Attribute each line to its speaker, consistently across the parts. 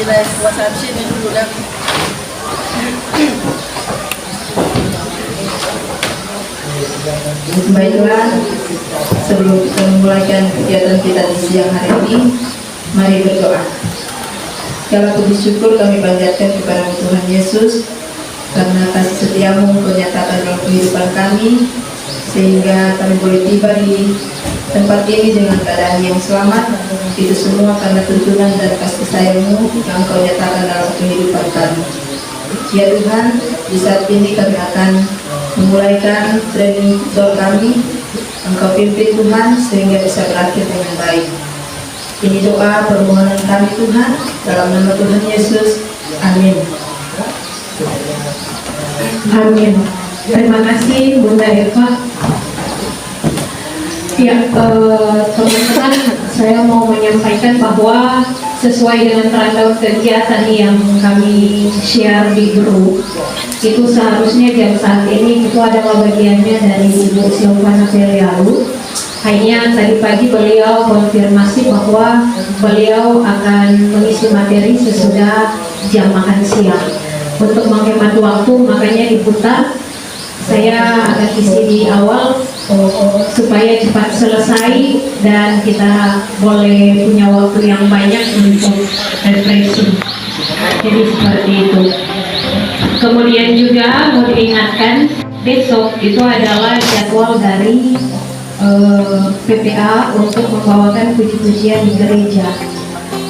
Speaker 1: nilai kekuasaan sini dulu dah.
Speaker 2: Baiklah, sebelum kita memulaikan kegiatan kita di siang hari ini, mari berdoa. Segala puji syukur kami panjatkan kepada Tuhan Yesus karena kasih setiamu Engkau nyatakan dalam kehidupan kami, sehingga kami boleh tiba di tempat ini dengan keadaan yang selamat. Itu semua karena tuntunan dan kasih sayang-Mu yang Engkau nyatakan dalam kehidupan kami. Ya Tuhan, di saat ini kami akan memulaikan training futsal kami. Engkau pimpin Tuhan sehingga bisa berakhir dengan baik. Ini doa permohonan kami Tuhan, dalam nama Tuhan Yesus. Amin.
Speaker 3: Amin. Terima kasih Bunda Eva. Ya, teman-teman, saya mau menyampaikan bahwa sesuai dengan rundown kegiatan yang kami share di grup, itu seharusnya jam saat ini itu adalah bagiannya dari Ibu Silvana Felialu. Hanya tadi pagi beliau konfirmasi bahwa beliau akan mengisi materi sesudah jam makan siang. Untuk menghemat waktu, makanya diputar. Saya akan isi di awal supaya cepat selesai dan kita boleh punya waktu yang banyak untuk refreshing. Jadi seperti itu. Kemudian juga mau diingatkan, besok itu adalah jadwal dari PPA untuk membawakan puji-pujian di gereja.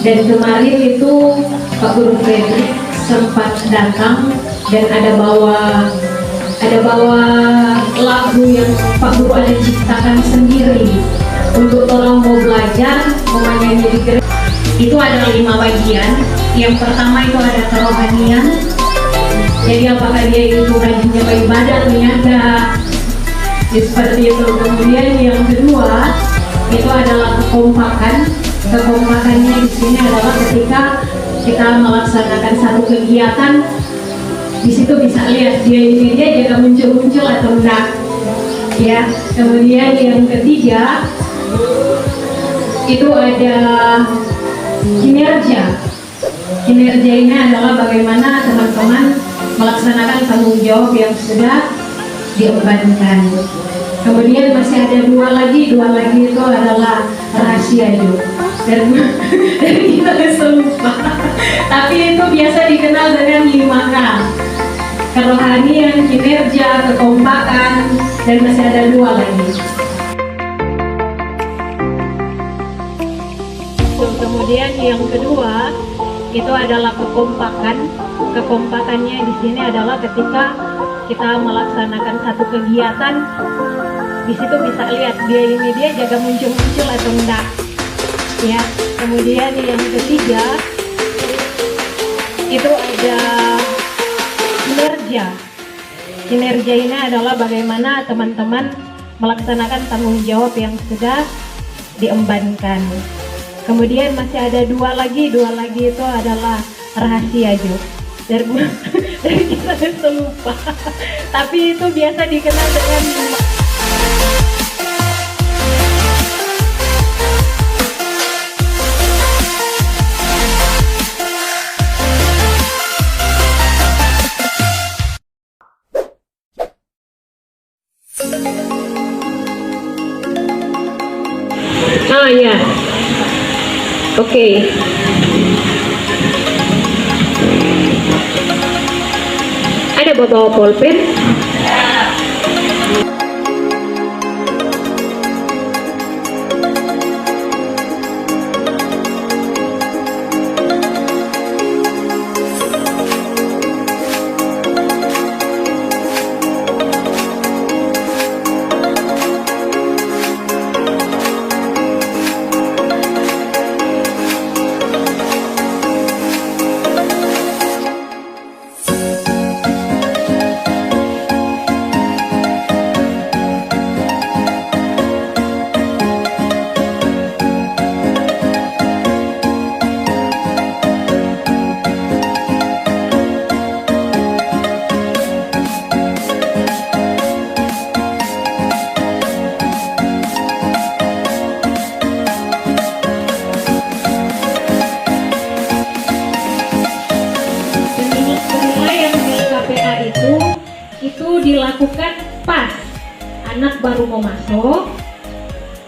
Speaker 3: Dan kemarin itu Pak Guru Fredrik sempat datang dan ada bawa lagu yang Pak Guru ada ciptakan sendiri untuk orang mau belajar, mau menyanyi di gereja. Itu ada 5 bagian. Yang pertama itu ada kerohanian. Jadi apakah dia itu rajinnya beribadah atau enggak, seperti itu. Kemudian yang kedua itu adalah kekompakan. Kekompakannya di sini adalah ketika kita melaksanakan satu kegiatan, di situ bisa lihat dia juga muncul atau enggak, ya. Kemudian yang ketiga itu ada kinerja. Kinerja ini adalah bagaimana teman-teman melaksanakan tanggung jawab yang sudah diembankan. Kemudian masih ada dua lagi itu adalah rahasia juga. Dan kita bisa lupa. Tapi itu biasa dikenal dengan 5K. Kerohanian, kinerja, kekompakan, dan masih ada 2 lagi. Kemudian yang kedua itu adalah kekompakan. Kekompakannya di sini adalah ketika kita melaksanakan satu kegiatan, di situ bisa lihat dia jaga muncul atau enggak, ya. Kemudian yang ketiga itu ada kinerja. Kinerja ini adalah bagaimana teman-teman melaksanakan tanggung jawab yang sudah diembankan. Kemudian masih ada 2 lagi itu adalah rahasia juga. Dari kita bisa lupa. Tapi itu biasa dikenal dengan ya. Oke. Ada bawa pulpen?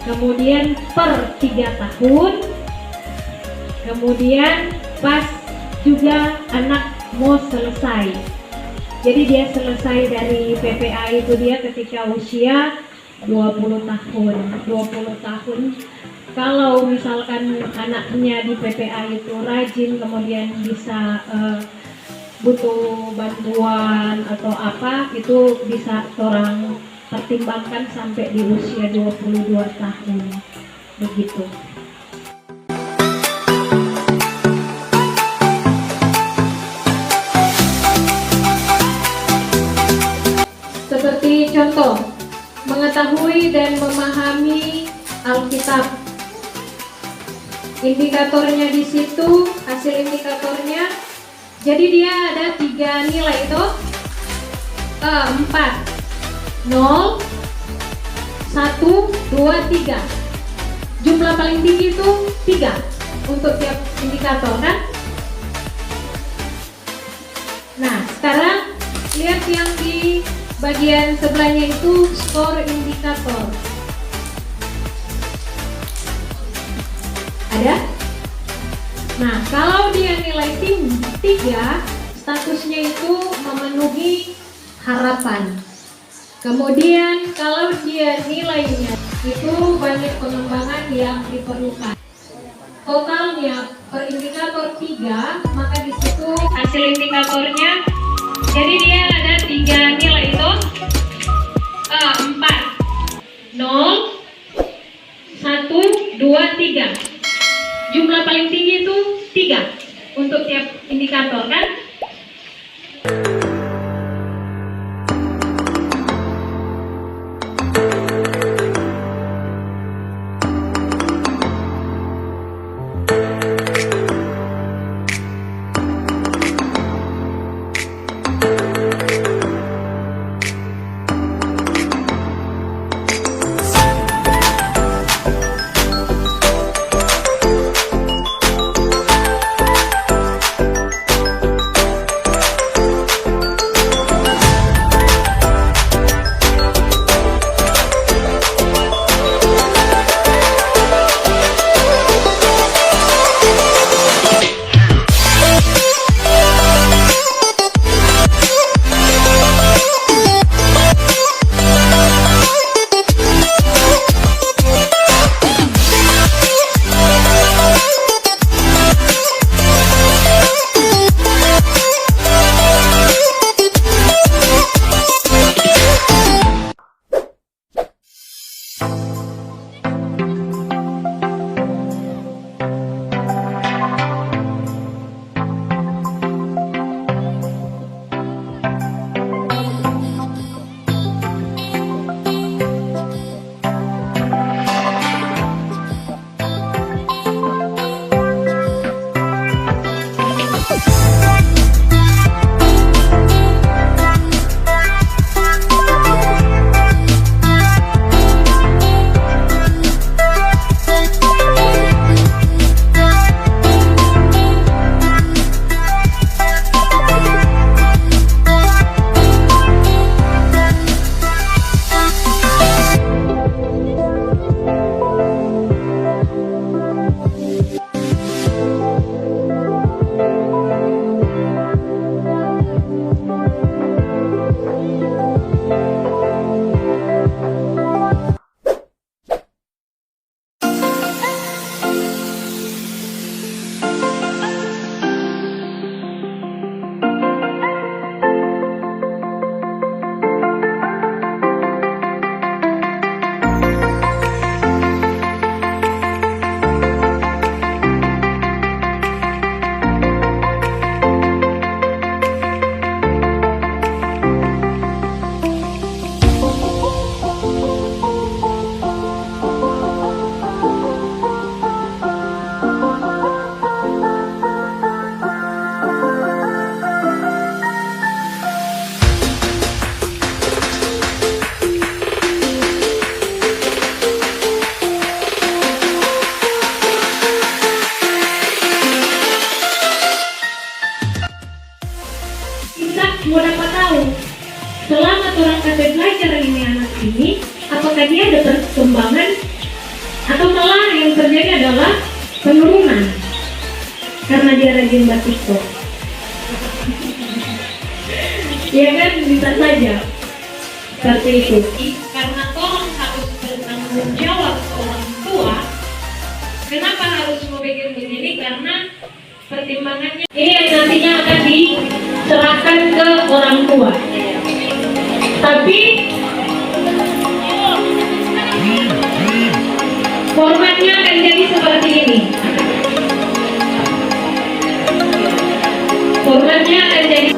Speaker 3: kemudian per 3 tahun, kemudian pas juga anak mau selesai. Jadi dia selesai dari PPA itu dia ketika usia 20 tahun. 20 tahun. Kalau misalkan anaknya di PPA itu rajin, kemudian bisa butuh bantuan atau apa, itu bisa orang pertimbangkan sampai di usia 22 tahun. Begitu. Seperti contoh, mengetahui dan memahami Alkitab. Indikatornya di situ, hasil indikatornya. Jadi dia ada 3 nilai itu, 4, 0, 1, 2, 3. Jumlah paling tinggi itu 3 untuk tiap indikator kan? Nah, sekarang lihat yang di bagian sebelahnya itu skor indikator. Ada? Nah, kalau dia nilai 3, statusnya itu memenuhi harapan. Kemudian kalau dia nilainya itu banyak pengembangan yang diperlukan. Totalnya per indikator 3, maka di situ hasil indikatornya. Jadi dia ada 3 nilai itu, 4, 0, 1, 2, 3. Jumlah paling tinggi itu 3 untuk tiap indikator kan? mau dapat tahu selama orang kata belajar ini anak ini, apakah dia ada perkembangan dia rajin batikku. Ya kan, bisa saja seperti itu. Karena tolong harus bertanggung jawab ke orang tua. Kenapa harus mau bikin begini? Karena pertimbangannya ini yang nantinya akan diserahkan ke orang tua. Tapi formatnya akan jadi seperti ini. Formatnya akan jadi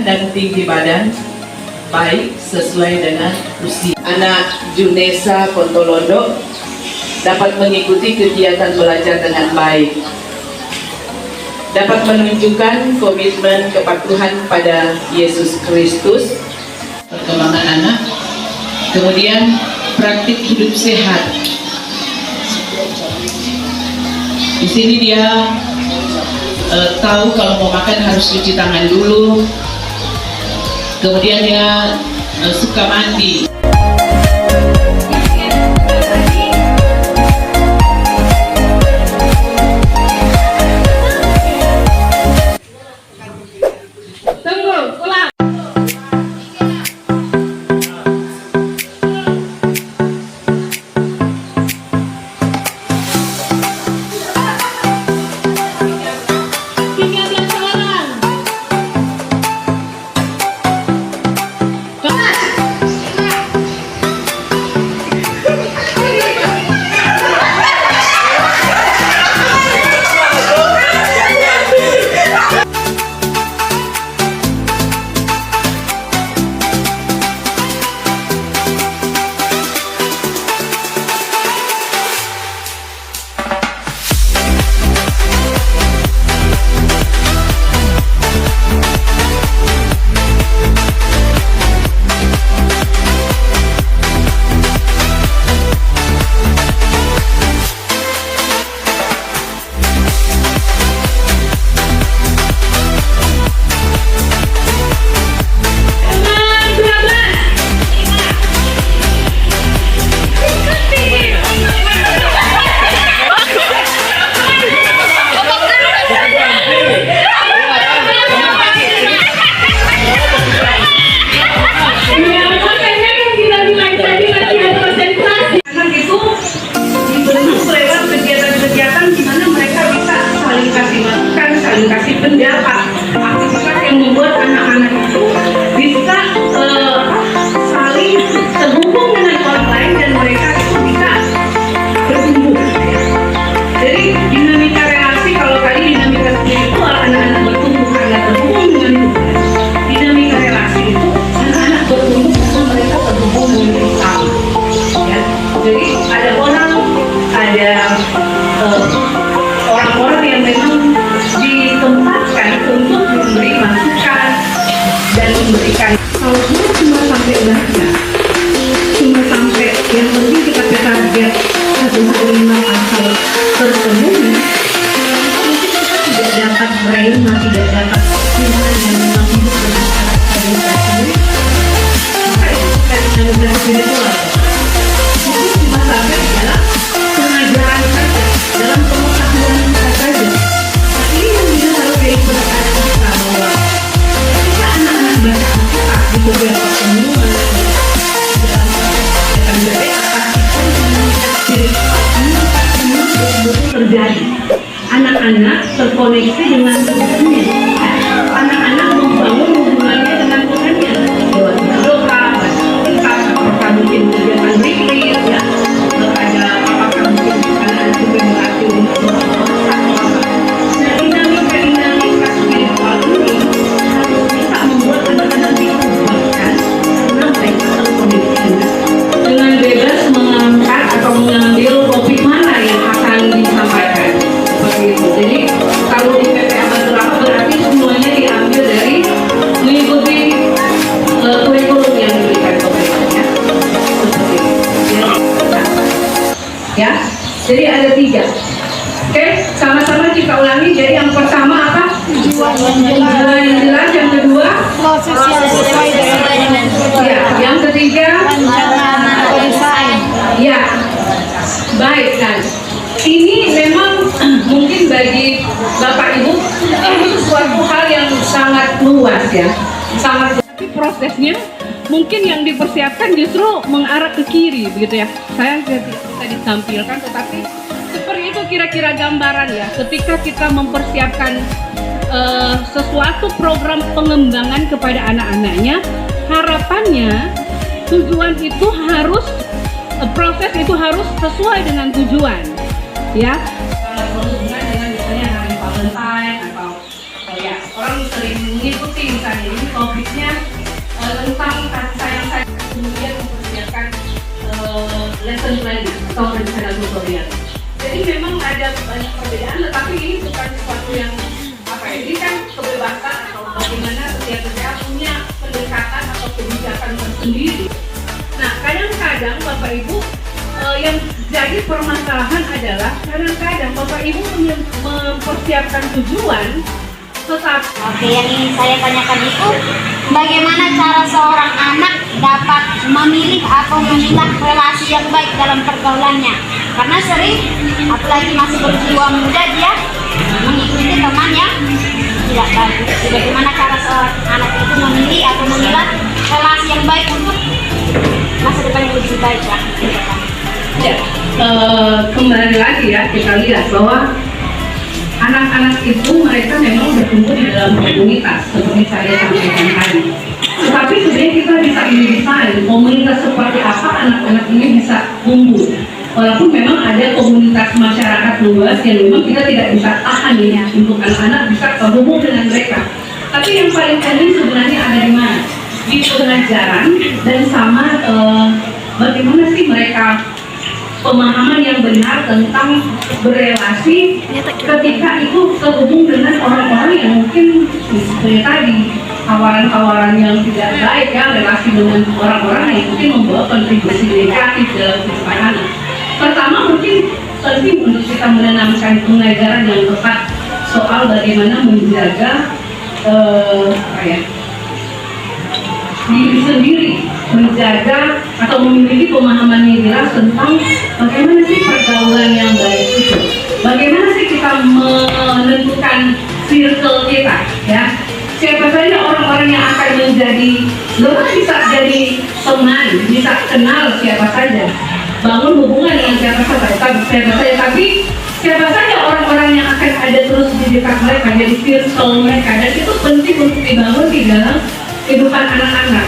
Speaker 1: dan tinggi badan baik sesuai dengan usia. Anak Junesa Pontolondo dapat mengikuti kegiatan belajar dengan baik, dapat menunjukkan komitmen kepatuhan pada Yesus Kristus, perkembangan anak, kemudian praktik hidup sehat. Di sini dia tahu kalau mau makan harus cuci tangan dulu. Kemudian dia suka mandi.
Speaker 3: tunggu, pulang.
Speaker 4: kasih pendapat, aktivitas yang membuat anak-anak itu bisa saling terhubung dengan orang lain dan mereka itu bisa bertumbuh. Jadi dinamika relasi, kalau tadi dinamika spiritual anak-anak bertumbuh karena terhubung dengan Tuhan. Dinamika relasi itu anak-anak bertumbuh karena mereka terhubung dengan Islam. Ya. Jadi ada orang-orang yang memang ditempatkan untuk memberi masukan dan memberikan. Kalau kita cuma sampai belajar, cuma sampai yang penting kita target 1,5 asal terpenuhi, mungkin kita tidak dapat menerima, tidak dapat iman yang memang hidup dengan karakteristik sendiri. Maka itu bukan anugerah spiritual. Itu cuma sampai dalam pengajaran saja, dalam pengetahuan kita saja. Ini yang kita harus dari penekanan kita, bahwa ketika anak-anak berkata di beberapa pertemuan dalam akan berbeda, pastikan dinamika spiritual ini semua betul-betul terjadi. Anak-anak terkoneksi dengan Tuhannya. Anak-anak membangun hubungannya dengan Tuhannya lewat berdoa, apakah mungkin kegiatan retreat, ya, apakah mungkin anak-anak juga berarti untuk masak. Nah, dinamika spiritual ini harus bisa membuat anak-anak dikuatkan karena mereka terkoneksi dengan bebas mengangkat atau mengambil topik mana yang akan disampaikan seperti itu. Jadi kalau di PPA Batu Rapa Jadi ada 3. Oke, sama-sama kita ulangi. Jadi yang pertama apa? Tujuan yang jelas. Yang kedua,
Speaker 5: Proses yang sesuai dengan
Speaker 4: ya. Yang ketiga,
Speaker 5: rencana desain.
Speaker 4: ya. Baik, kan. Ini memang mungkin bagi Bapak Ibu itu suatu hal yang sangat luas ya. Sangat.
Speaker 6: Tapi prosesnya mungkin yang dipersiapkan justru mengarah ke kiri begitu ya. Saya tidak bisa ditampilkan, tetapi seperti itu kira-kira gambaran ya. Ketika kita mempersiapkan sesuatu program pengembangan kepada anak-anaknya, harapannya tujuan itu harus proses itu harus sesuai dengan tujuan ya.
Speaker 1: Berhubungan dengan misalnya hari Valentine atau ya orang sering mengikuti misalnya ini topiknya tentang kasih sayang saya, kemudian mempersiapkan lesson planning atau rencana tutorial. Jadi memang ada banyak perbedaan, tetapi ini bukan sesuatu yang apa ya, ini kan kebebasan atau bagaimana setiap daerah punya pendekatan atau kebijakan tersendiri. Nah, kadang-kadang Bapak Ibu yang jadi permasalahan adalah kadang-kadang Bapak Ibu mempersiapkan tujuan, tetapi
Speaker 5: Oke, yang ingin saya tanyakan itu bagaimana cara seorang anak dapat memilih atau memilah relasi yang baik dalam pergaulannya? Karena sering, apalagi masih berjiwa muda, dia mengikuti teman yang tidak bagus. Bagaimana cara seorang anak itu memilih atau memilah relasi yang baik untuk masa depan yang lebih baik lah?
Speaker 4: ya, kembali lagi ya, kita lihat bahwa anak-anak itu mereka memang bertumbuh di dalam komunitas seperti saya sampaikan tadi. Tetapi sebenarnya kita bisa mendesain komunitas seperti apa anak-anak ini bisa tumbuh. Walaupun memang ada komunitas masyarakat luas yang memang kita tidak bisa tahan ya untuk anak-anak bisa terhubung dengan mereka. Tapi yang paling penting sebenarnya ada di mana? Di pengajaran dan sama bagaimana sih mereka pemahaman yang benar tentang berelasi ketika itu terhubung dengan orang-orang yang mungkin seperti tadi tawaran-tawaran yang tidak baik ya, relasi dengan orang-orang yang mungkin membawa kontribusi negatif dalam kehidupan anak. Pertama mungkin penting untuk kita menanamkan pengajaran yang tepat soal bagaimana menjaga diri sendiri, menjaga atau memiliki pemahaman yang jelas tentang bagaimana sih pergaulan yang baik itu, bagaimana sih kita menentukan circle kita ya, siapa saja orang-orang yang akan menjadi, orang bisa jadi teman, bisa kenal siapa saja, bangun hubungan dengan siapa saja, tapi siapa saja orang-orang yang akan ada terus di dekat mereka, jadi circle mereka, dan itu penting untuk dibangun di dalam kehidupan anak-anak.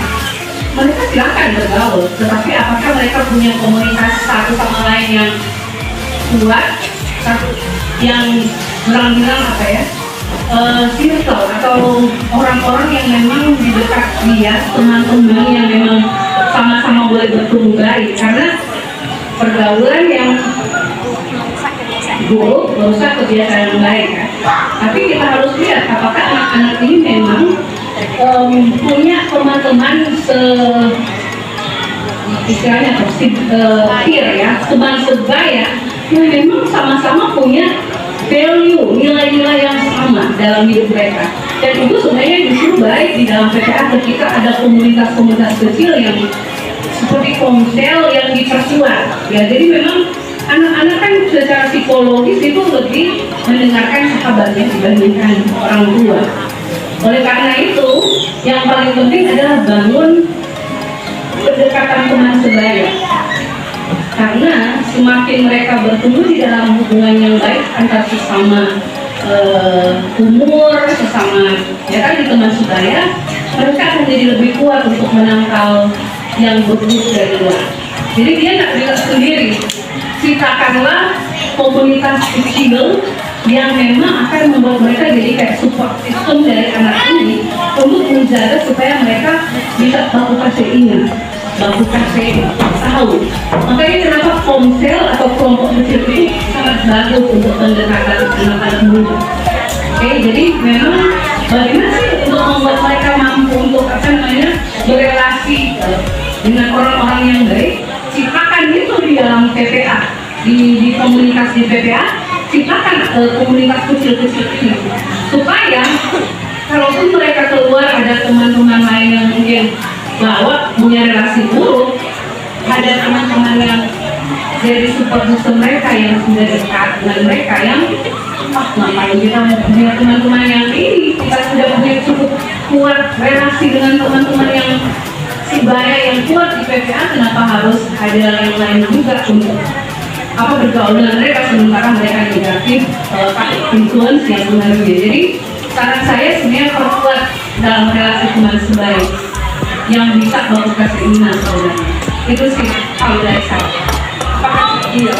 Speaker 4: Mereka silakan bergaul, tetapi apakah mereka punya komunitas satu sama lain yang kuat, satu yang bilang apa ya, circle atau orang-orang yang memang di dekat dia, teman-teman yang memang sama-sama boleh bertumbuh baik, karena pergaulan yang buruk merusak kebiasaan yang baik kan. Tapi kita harus lihat apakah anak-anak ini memang punya teman-teman istilahnya peer ya, teman sebaya yang memang sama-sama punya value, nilai-nilai yang sama dalam hidup mereka. Dan itu sebenarnya justru baik di dalam PPA ketika ada komunitas-komunitas kecil yang seperti komsel yang diperkuat ya. Jadi memang anak-anak kan secara psikologis itu lebih mendengarkan sahabatnya dibandingkan orang tua. Oleh karena itu, yang paling penting adalah bangun kedekatan teman sebaya. Karena semakin mereka bertumbuh di dalam hubungan yang baik antar sesama umur, sesama ya tadi teman sebaya, mereka akan jadi lebih kuat untuk menangkal yang buruk dari luar. Jadi dia nggak bisa sendiri. Ciptakanlah komunitas kecil yang memang akan membuat mereka jadi kayak support system dari anak ini untuk menjaga supaya mereka bisa baku kasih ingat, baku kasih tahu. Makanya kenapa komsel atau kelompok kecil ini sangat bagus untuk pendekatan anak-anak muda. Oke, jadi memang bagaimana sih untuk membuat mereka mampu untuk berelasi dengan orang-orang yang baik? Ciptakan itu di dalam PPA.
Speaker 1: di komunitas di PPA, ciptakan komunitas kecil-kecil ini supaya kalaupun mereka keluar ada teman-teman lain yang mungkin bawa punya relasi buruk, ada teman-teman yang dari support system mereka yang sudah dekat dengan mereka yang ngapain kita punya teman-teman yang ini, kita sudah punya cukup kuat relasi dengan teman-teman yang sebaya yang kuat di PPA, kenapa harus ada yang lain juga untuk bergaul dengan mereka sementara mereka negatif, influence yang mengaruhi. Jadi saran saya sebenarnya perkuat dalam relasi teman sebaya yang bisa melakukan keinginan saudara. Itu sih kalau dari saya. Iya.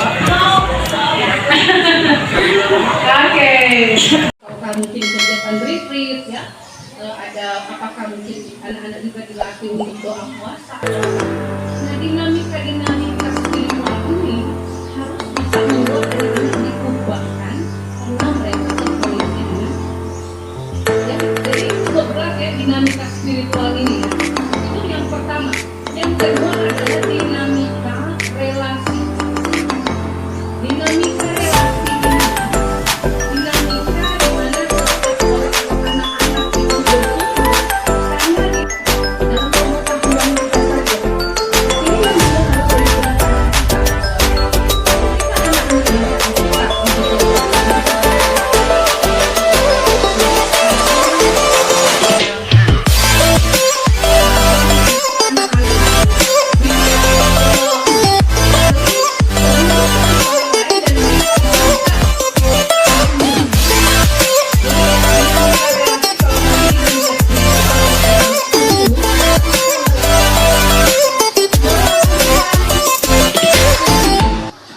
Speaker 1: Oke. Apakah mungkin kegiatan retreat ya? Ada apakah mungkin anak-anak juga dilatih untuk doa puasa? Nah, dinamika spiritual ini harus bisa membuat anak-anak dikuatkan karena mereka terkoneksi dengan ya. Jadi cukup berat ya dinamika spiritual ini ya. Itu yang pertama. Yang kedua adalah dinamika relasi. Dinamika relasi ini dinamika di mana anak-anak itu bertumbuh karena dalam pengetahuan kita saja ini yang juga harus digunakan ketika anak-anak itu kuat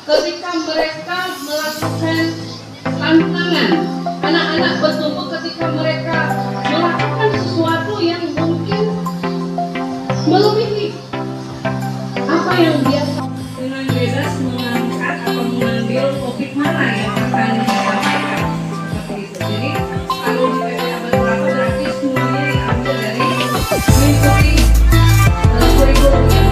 Speaker 1: ketika mereka melakukan tantangan, anak-anak bertumbuh ketika mereka melakukan sesuatu yang mungkin melebihi apa yang biasa dengan bebas mengangkat atau mengambil topik mana yang akan disampaikan seperti itu. Jadi kalau di PPA beberapa berarti semuanya diambil dari mengikuti kurikulum yang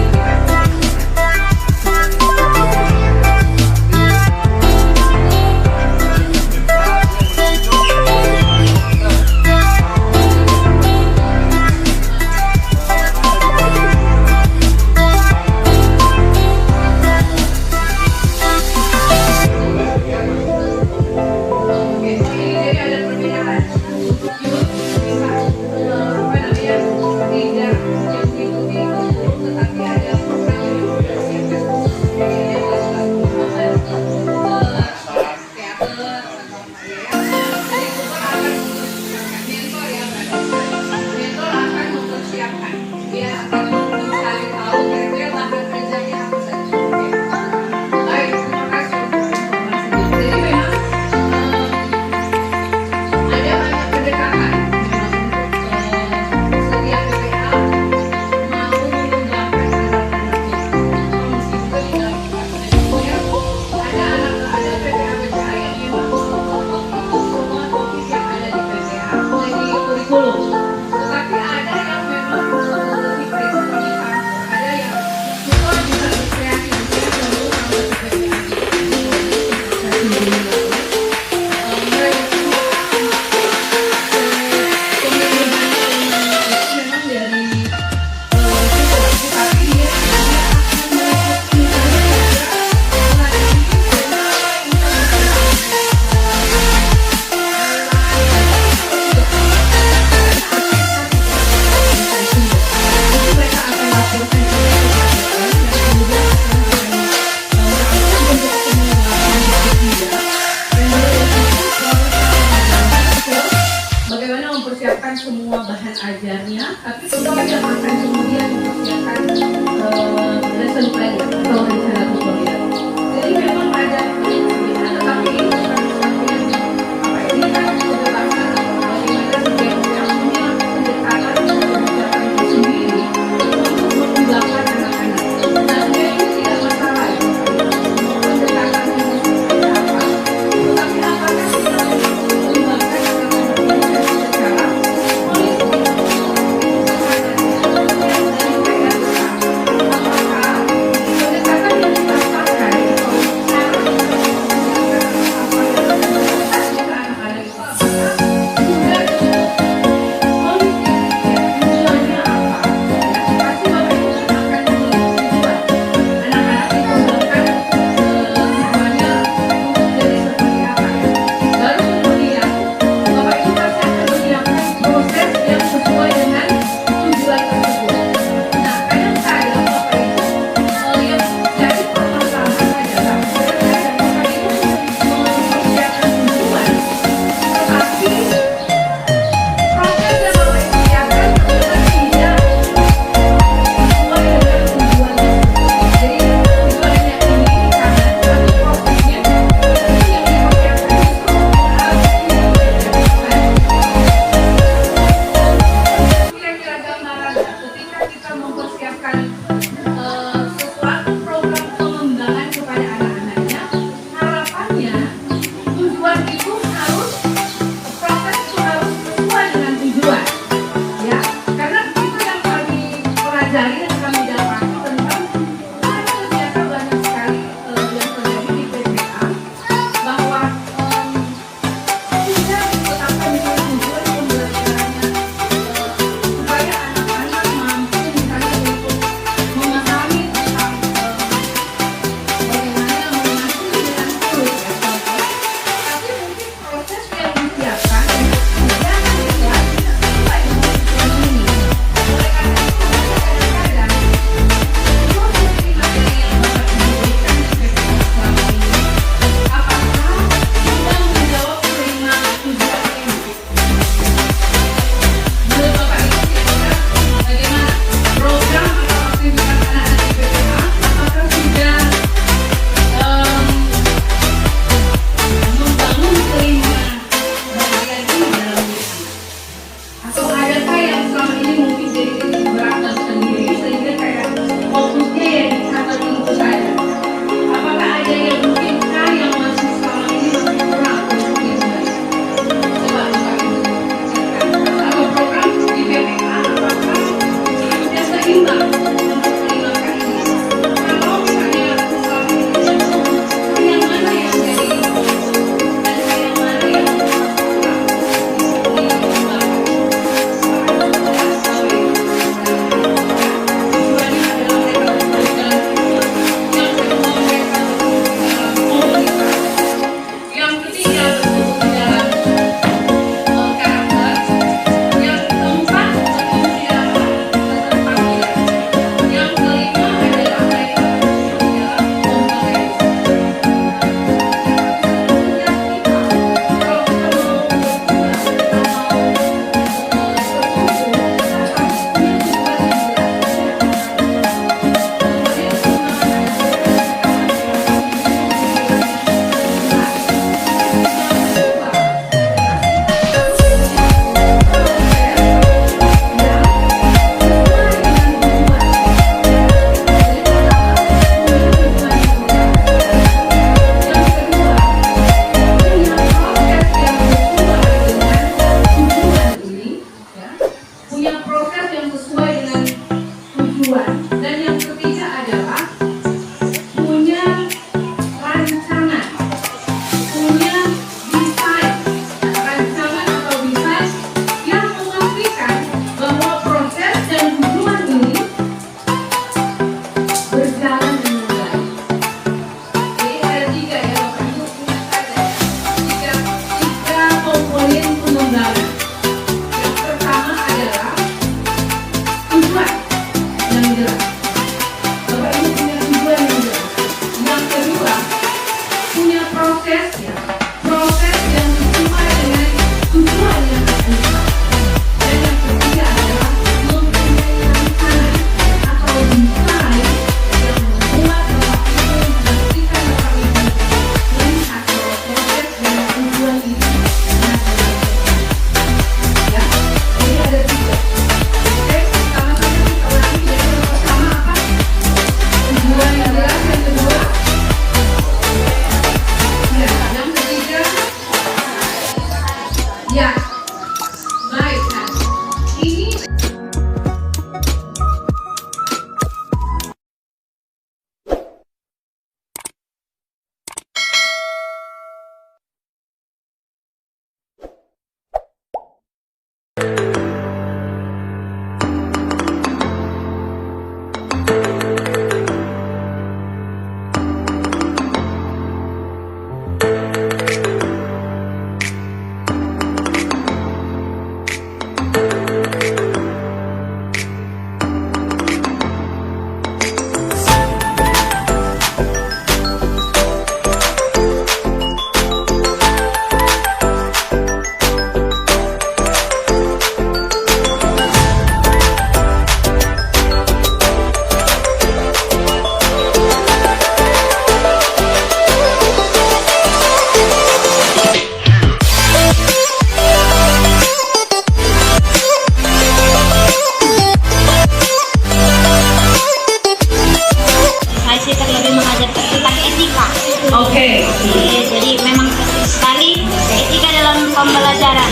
Speaker 5: pembelajaran.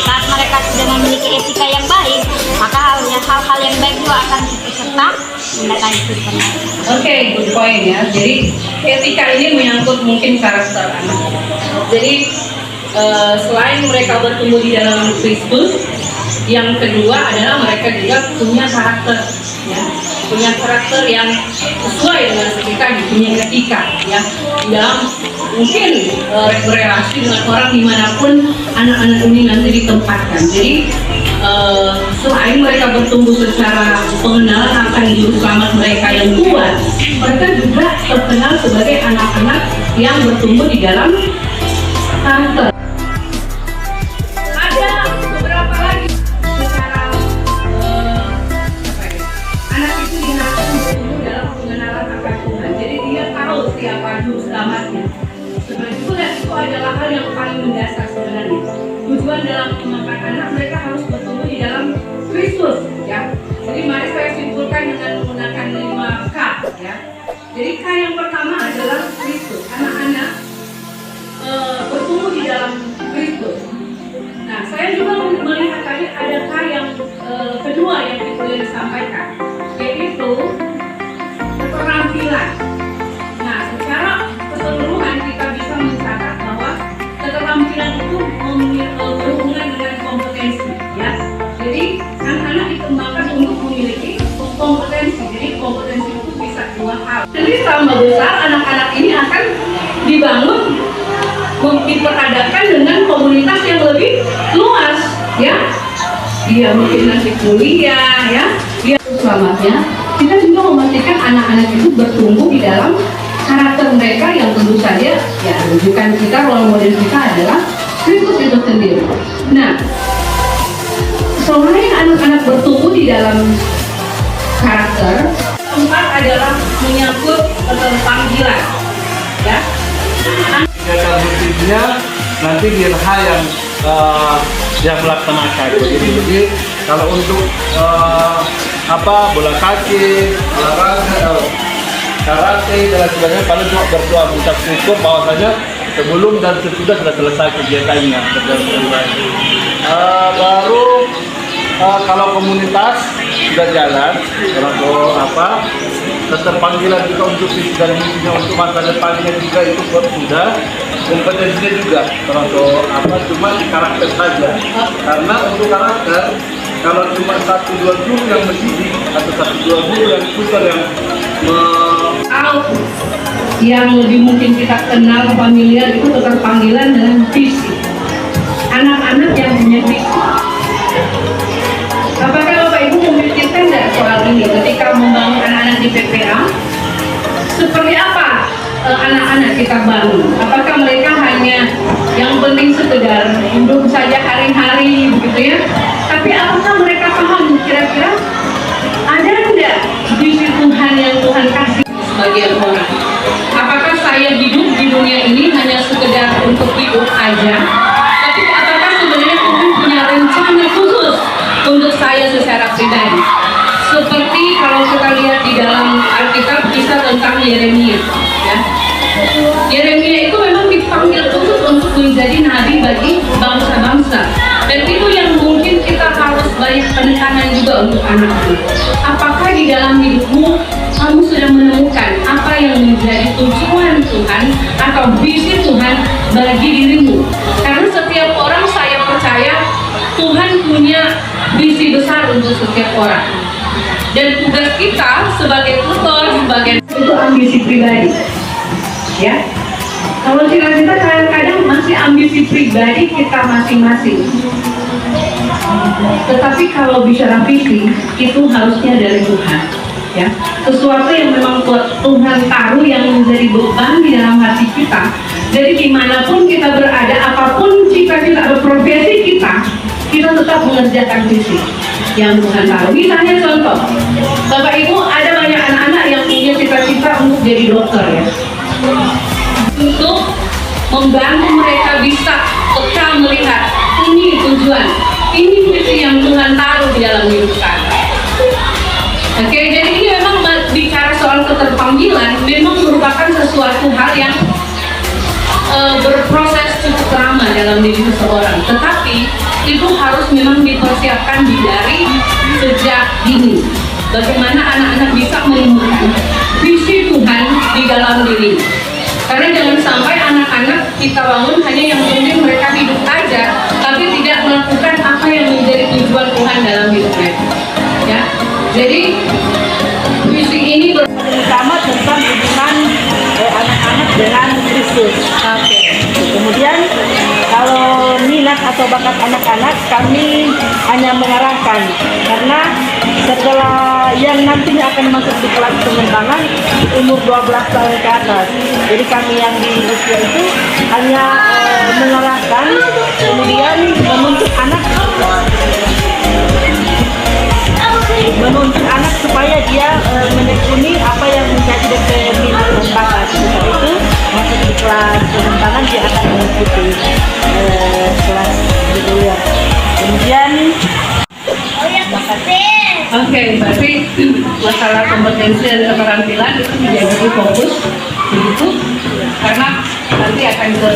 Speaker 5: Saat mereka sudah memiliki etika yang baik, maka hal-hal yang baik juga akan ikut serta mendatangi kehidupan mereka.
Speaker 1: Oke, good point ya. Jadi etika ini menyangkut mungkin karakter anak. Jadi selain mereka bertumbuh di dalam Kristus, yang kedua adalah mereka juga punya karakter, ya, punya karakter yang sesuai dengan kita, punya etika, ya, di dalam mungkin berrelasi dengan orang dimanapun anak-anak ini nanti ditempatkan. Jadi selain mereka bertumbuh secara pengenalan akan juru selamat mereka yang kuat, mereka juga terkenal sebagai anak-anak yang bertumbuh di dalam karakter. Ada beberapa lagi secara anak itu diharapkan bertumbuh dalam pengenalan akan Tuhan. Jadi dia tahu siapa juru selamatnya. Sebetulnya itu adalah hal yang paling mendasar sebenarnya. Tujuan dalam mengangkat anak, mereka harus bertumbuh di dalam Kristus, ya. Jadi mari saya simpulkan dengan menggunakan 5K, ya. Jadi K yang pertama adalah Kristus. Anak-anak bertumbuh di dalam Kristus. Nah, saya juga melihat tadi ada K yang kedua yang boleh disampaikan, yaitu keterampilan. Nah, secara keseluruhan kita bisa mencatat bahwa keterampilan itu berhubungan dengan kompetensi, ya. Jadi anak-anak dikembangkan untuk memiliki kompetensi. Jadi kompetensi itu bisa dua hal. Jadi tambah besar anak-anak ini akan dibangun, diperhadapkan dengan komunitas yang lebih luas, ya. Dia mungkin nanti kuliah, ya. Dia selamatnya. Kita juga memastikan anak-anak itu bertumbuh di dalam karakter mereka yang tentu saja, ya, rujukan kita, role model kita adalah Kristus itu sendiri. Nah, selain anak-anak bertumbuh di dalam karakter, keempat adalah menyangkut keterpanggilan, ya.
Speaker 7: Kegiatan rutinnya nanti DLH yang melaksanakan. Jadi kalau untuk bola kaki, olahraga, karate dan sebagainya, paling cuma berdoa mengucap syukur bahwasanya sebelum dan sesudah sudah selesai kegiatannya. Baru kalau komunitas sudah jalan, kalau keterpanggilan juga untuk visi dan misinya untuk masa depannya juga itu sudah, kompetensinya juga cuma di karakter saja. Karena untuk karakter, kalau cuma 1-2 guru yang mendidik atau 1-2 guru yang tutor
Speaker 1: yang lebih mungkin kita kenal familiar itu keterpanggilan dengan visi. Anak-anak yang punya visi. Apakah Bapak Ibu memikirkan nggak soal ini ketika membangun anak-anak di PPA? Seperti apa anak-anak kita bangun? Apakah mereka hanya yang penting sekedar hidup saja hari-hari begitu ya? Tapi apakah mereka paham kira-kira ada enggak visi Tuhan yang Tuhan kasih sebagai orang? Apakah saya hidup di dunia ini hanya sekedar untuk hidup aja? Tapi apakah sebenarnya Tuhan punya rencana khusus untuk saya secara pribadi? Seperti kalau kita lihat di dalam Alkitab kisah tentang Yeremia, ya. Yeremia itu memang dipanggil khusus untuk menjadi nabi bagi bangsa-bangsa. Dan itu yang mungkin kita harus banyak penekanan juga untuk anakku. Apakah di dalam hidupmu kamu sudah menemukan apa yang menjadi tujuan Tuhan atau visi Tuhan bagi dirimu? Karena setiap orang, saya percaya Tuhan punya visi besar untuk setiap orang. Dan tugas kita sebagai tutor, sebagai itu ambisi pribadi, ya. Kalau kita kadang-kadang masih ambisi pribadi kita masing-masing. Tetapi kalau bicara visi, itu harusnya dari Tuhan, ya. Sesuatu yang memang Tuhan taruh yang menjadi beban di dalam hati kita. Jadi dimanapun kita berada, apapun cita-cita atau profesi kita tetap mengerjakan visi yang Tuhan taruh. Misalnya contoh, Bapak Ibu ada banyak anak-anak yang punya cita-cita untuk jadi dokter, ya. Untuk membantu mereka bisa peka melihat ini tujuan, ini visi yang Tuhan taruh di dalam hidup kita. Oke, jadi ini memang bicara soal keterpanggilan memang merupakan sesuatu hal yang berproses cukup
Speaker 6: trauma dalam diri seseorang, tetapi itu harus memang dipersiapkan dari sejak dini. Bagaimana anak-anak bisa menemukan visi Tuhan di dalam diri. Karena jangan sampai anak-anak kita bangun hanya yang penting mereka hidup aja, tapi tidak melakukan apa yang menjadi tujuan Tuhan dalam hidup mereka. Ya, jadi visi ini
Speaker 4: Pertama tentang hubungan anak-anak dengan Kristus.
Speaker 6: Oke.
Speaker 4: Kemudian kalau minat atau bakat anak-anak kami hanya mengarahkan, karena setelah yang nantinya akan masuk di kelas pengembangan umur 12 tahun ke atas. Jadi kami yang di usia itu hanya mengarahkan, kemudian menuntut anak supaya dia menekuni apa yang menjadi minat dan bakat. Setelah itu masuk di kelas pengembangan dia akan mengikuti kelas reguler. Kemudian
Speaker 6: Oke, berarti masalah kompetensi dan keterampilan itu menjadi fokus begitu, karena nanti akan ke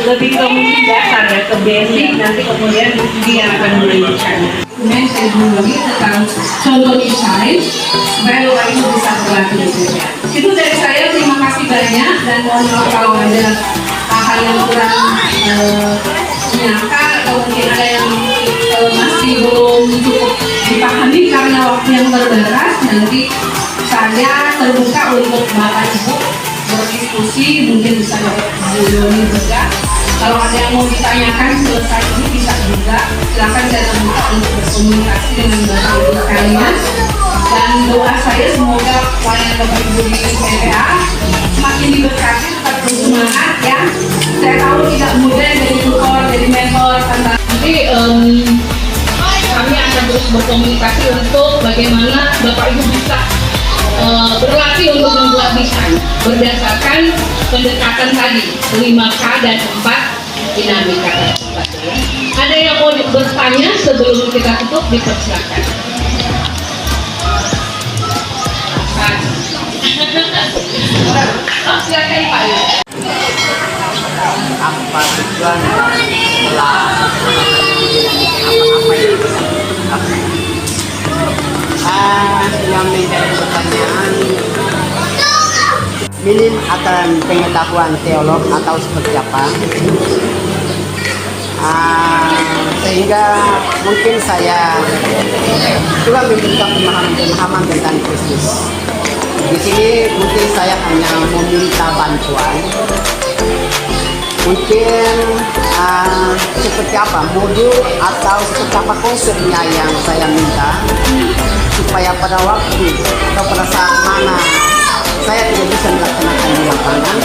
Speaker 6: lebih ke mungkin dasar ya, ke basic, nanti kemudian dia yang akan melanjutkan. Kemudian saya lagi tentang contoh desain supaya Bapak Ibu bisa berlatih. Itu dari saya, terima kasih banyak, dan mohon maaf kalau ada hal yang kurang menyangka atau mungkin ada yang masih belum cukup dipahami karena waktu yang terbatas. Nanti saya terbuka untuk Bapak Ibu berdiskusi, mungkin bisa dapat Yoni juga. Kalau ada yang mau ditanyakan selesai ini bisa juga, silakan saya terbuka untuk berkomunikasi dengan Bapak Ibu sekalian. Dan doa saya semoga pelayanan Bapak Ibu di PPA semakin diberkati, tetap bersemangat ya. Saya tahu tidak mudah jadi tutor, jadi mentor, nanti kami akan terus berkomunikasi untuk bagaimana Bapak Ibu bisa berlatih untuk membuat desain berdasarkan pendekatan tadi 5K dan 4 dinamika. Ada yang mau bertanya sebelum kita tutup, dipersilakan. Silakan Pak.
Speaker 8: Apa tujuan setelah apa yang menjadi pertanyaan, minim akan pengetahuan teolog atau seperti apa, sehingga mungkin saya juga memberikan pemahaman tentang Kristus. Di sini mungkin saya hanya meminta bantuan, mungkin seperti apa modul atau seperti apa konsepnya yang saya minta, supaya pada waktu atau pada saat mana saya tidak bisa melaksanakan di lapangan,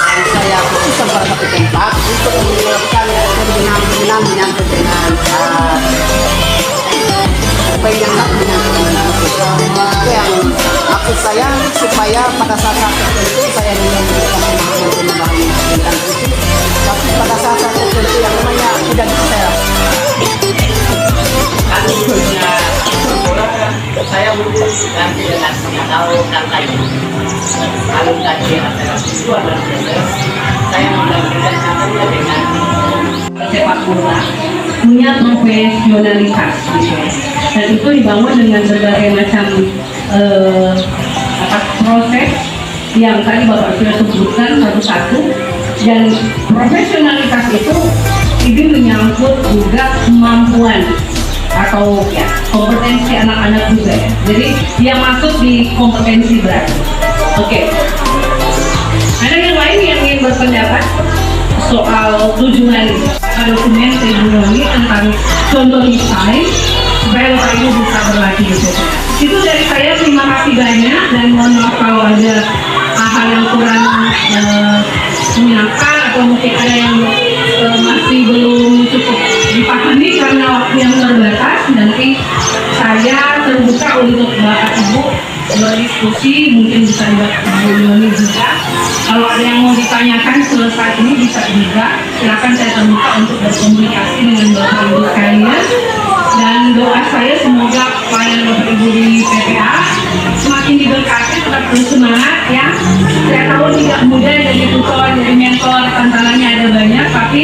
Speaker 8: dan saya fokuskan pada satu tempat untuk melakukan pembinaan menyangkut dengan penyandak dengan itu yang maksud saya, supaya pada saat-saat tertentu saya memberikan pemahaman tentang itu, tapi pada saat-saat tertentu yang namanya tidak bisa saya saya mungkin nanti dengan mengetahukan lagi kalau tadi antara siswa dan proses saya melakukan contohnya dengan
Speaker 6: sepak bola punya profesionalitas gitu. Dan itu dibangun dengan berbagai macam proses yang tadi Bapak sudah sebutkan satu-satu, dan profesionalitas itu menyangkut juga kemampuan atau ya kompetensi anak-anak juga ya. Jadi yang masuk di kompetensi berarti. Oke. Ada yang lain yang ingin berpendapat soal tujuan dokumen saya lagi tentang contoh desain supaya Bapak Ibu bisa berlatih gitu. Itu dari saya, terima kasih banyak, dan mohon maaf kalau ada hal yang kurang menyangka atau mungkin ada yang masih belum cukup dipahami karena waktu yang terbatas. Nanti saya terbuka untuk Bapak Ibu berdiskusi, mungkin bisa Yoni juga. Kalau ada yang mau ditanyakan selesai ini bisa juga, silakan saya terbuka untuk berkomunikasi dengan Bapak Ibu sekalian. Dan doa saya semoga pelayanan Bapak Ibu di PPA semakin diberkati, tetap bersemangat ya. Saya tahu tidak
Speaker 1: muda jadi tutor, jadi mentor, tantangannya ada banyak, tapi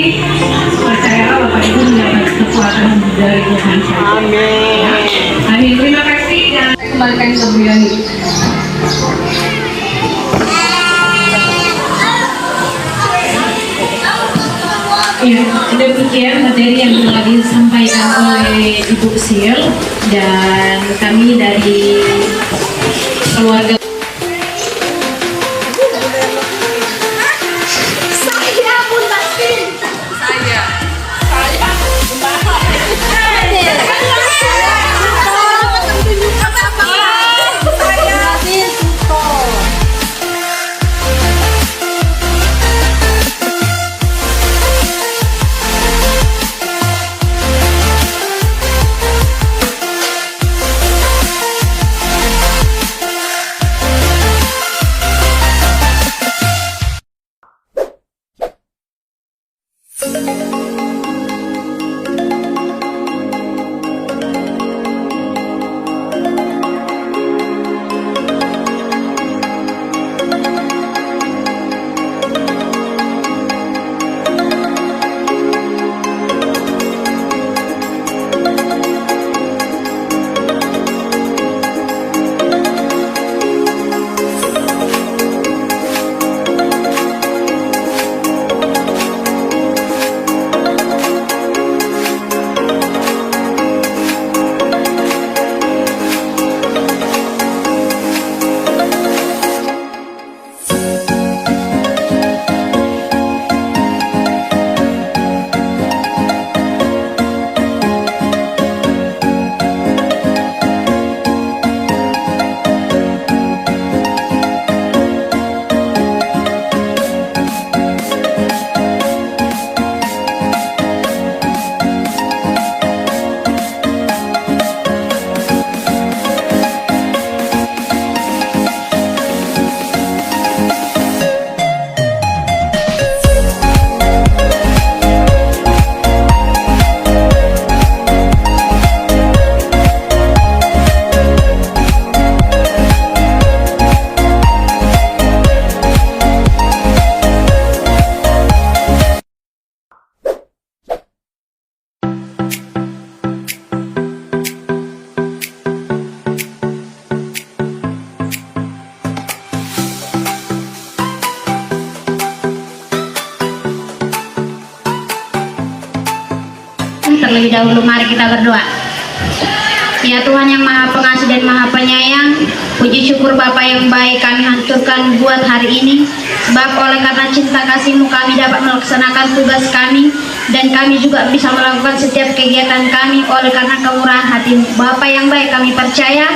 Speaker 1: percayalah Bapak Ibu mendapat kekuatan dari Tuhan saja.
Speaker 8: Amin.
Speaker 1: Amin. Terima kasih dan saya kembalikan ke Bu Yani.
Speaker 3: Ya, demikian materi yang telah disampaikan oleh Ibu Sil dan kami dari keluarga
Speaker 5: terlebih dahulu mari kita berdoa. Ya Tuhan yang Maha Pengasih dan Maha Penyayang, puji syukur Bapa yang baik kami haturkan buat hari ini, sebab oleh karena cinta kasih-Mu kami dapat melaksanakan tugas kami, dan kami juga bisa melakukan setiap kegiatan kami oleh karena kemurahan hati-Mu. Bapa yang baik, kami percaya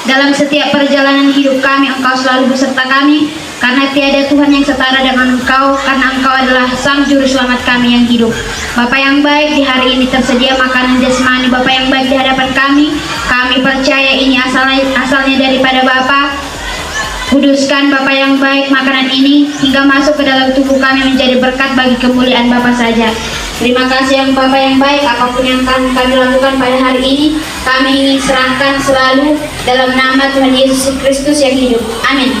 Speaker 5: dalam setiap perjalanan hidup kami Engkau selalu beserta kami, karena tiada Tuhan yang setara dengan Engkau, karena Engkau adalah Sang Juru Selamat kami yang hidup. Bapa yang baik, di hari ini tersedia makanan jasmani Bapa yang baik di hadapan kami. Kami percaya ini asalnya daripada Bapa. Kuduskan Bapa yang baik makanan ini hingga masuk ke dalam tubuh kami menjadi berkat bagi kemuliaan Bapa saja. Terima kasih yang Bapa yang baik, apapun yang kami lakukan pada hari ini, kami ingin serahkan selalu dalam nama Tuhan Yesus Kristus yang hidup. Amin.